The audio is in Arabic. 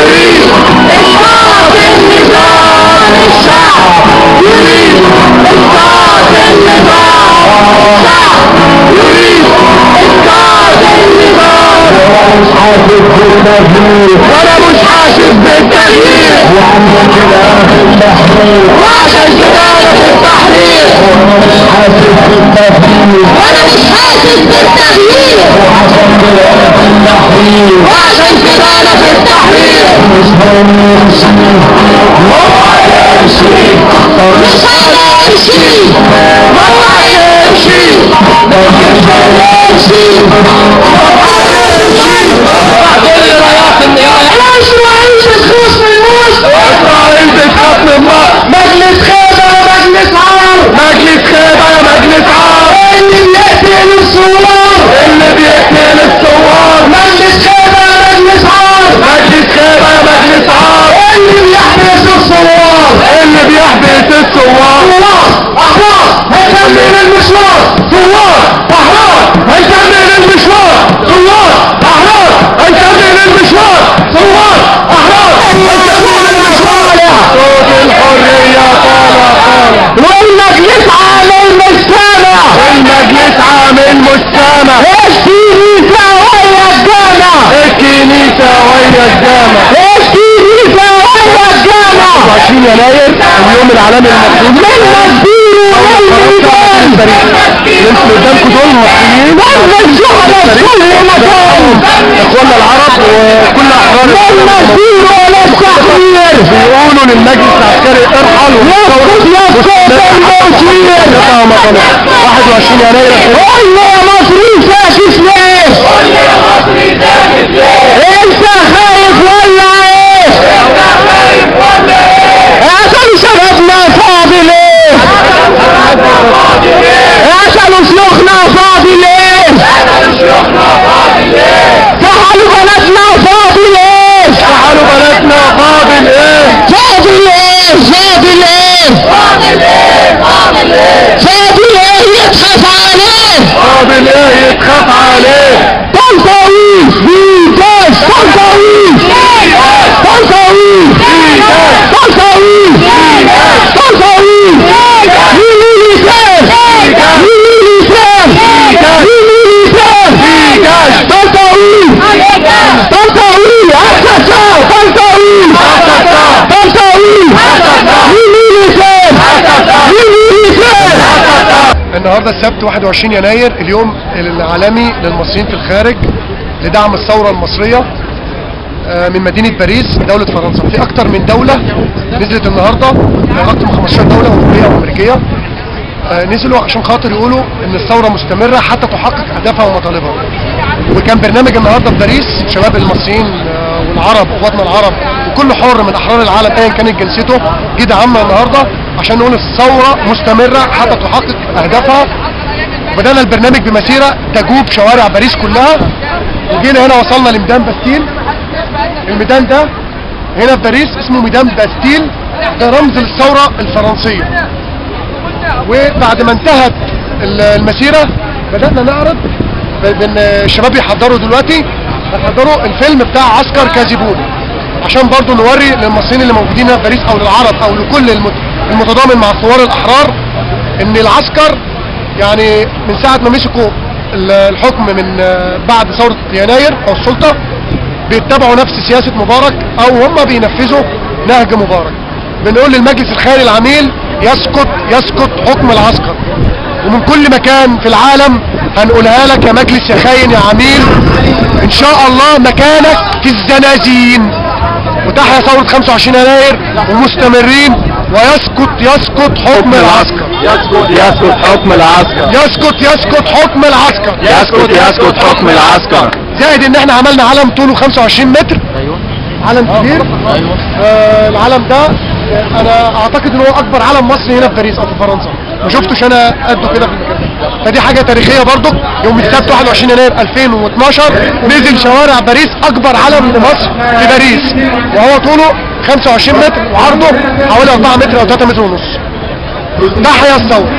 يريد إسقاط النظام الشعب يريد إسقاط النظام الشعب يريد إسقاط النظام وأنا مش حاسس بالتغيير وعشان كده أنا في التحرير وأنا مش حاسس بالتغيير وعشان كده أنا في التحرير وعشان كده أنا في التحرير مش هنمشي مش هنمشي مجلس خيبة يا مجلس عار مجلس خيبة يا مجلس عار اللي بيقتل الثوار اللي بيقتل الثوار مجلس خيبة يا مجلس عار مجلس خيبة يا مجلس عار اللي بيحبس الثوار اللي بيحبس الثوار أحرار هنكمل المشوار ثوار أحرار هنكمل المشوار ثوار أحرار هنكمل المشوار ثوار أحرار هنكمل المشوار صوت الحرية طالع والمجلس عامل مش سامع والمجلس عامل مش سامع الكنيسة ويا الجامع الكنيسة ويا الجامع الكنيسة ويا الجامع 20 يناير اليوم العالمي المصري من مسيره والميدان انتوا قدامكم دول مصريين والشهداء في كل مكان اخوانا العرب وكل احرار من مسيره والتحرير بيقولوا للمجلس العسكري ارحل ويسقط الموتين 21 يناير قول يا مصري ساكت ليه؟ قول يا مصري ساكت ليه؟ انت خايف ولا ايه؟ انت خايف ولا ايه؟ قتلوا شبابنا فاضي ليه؟ قتلوا شيوخنا فاضي ليه؟ قتلوا شيوخنا فاضي ليه؟ سحلوا بلدنا فاضي ليه؟ سحلوا بلدنا فاضي ليه؟ فاضي ليه؟ فاضي ليه؟ فاضي ليه؟ فاضي ليه؟ فاضي ليه يتخاف عليه؟ فاضي ليه يتخاف عليه؟ طنطاوي بيداش طنطاوي طنطاوي طنطاوي طنطاوي ميليتير ميليتير ميليتير طنطاوي طنطاوي أساسا طنطاوي طنطاوي ميليتير ميليتير. النهارده السبت 21 يناير اليوم العالمي للمصريين في الخارج لدعم الثورة المصرية من مدينة باريس دولة فرنسا. في أكتر من دولة نزلت النهارده، أكتر من 15 دولة أوروبية وأمريكية نزلوا عشان خاطر يقولوا إن الثورة مستمرة حتى تحقق أهدافها ومطالبها. وكان برنامج النهارده في باريس شباب المصريين والعرب ووطن العرب وكل حر من أحرار العالم أيا كانت جنسيته جه دعمنا النهارده عشان نقول الثورة مستمرة حتى تحقق أهدافها. وبدأنا البرنامج بمسيرة تجوب شوارع باريس كلها وجينا هنا وصلنا لميدان باستيل. الميدان ده هنا في باريس اسمه ميدان باستيل، ده رمز للثورة الفرنسية. وبعد ما انتهت المسيرة بدأنا نعرض الشباب بيحضروا دلوقتي بيحضروا الفيلم بتاع عسكر كاذبون عشان برضو نوري للمصريين اللي موجودين هنا في باريس او للعرب او لكل المتضامن مع الثوار الاحرار ان العسكر يعني من ساعة ما مسكوا الحكم من بعد ثورة يناير او السلطة بيتبعوا نفس سياسة مبارك او هم بينفذوا نهج مبارك. بنقول للمجلس الخيري العميل يسقط حكم العسكر. ومن كل مكان في العالم هنقولها لك يا مجلس يا خاين يا عميل، ان شاء الله مكانك في الزنازين. وتحيا ثورة 25 يناير ومستمرين. ويسقط حكم العسكر. يسقط حكم العسكر. يسقط حكم العسكر. يسقط حكم العسكر. زائد ان احنا عملنا علم طوله 25 متر، علم كبير. العلم ده انا اعتقد ان هو اكبر علم مصري هنا في باريس او في فرنسا، ما شفتش انا قده كده في المكان. فدي حاجه تاريخيه برضو. يوم السبت 21 يناير 2012 نزل شوارع باريس اكبر علم لمصر في باريس، وهو طوله 25 متر وعرضه حوالي 4 متر او 3 متر ونص. تحيا الثوره.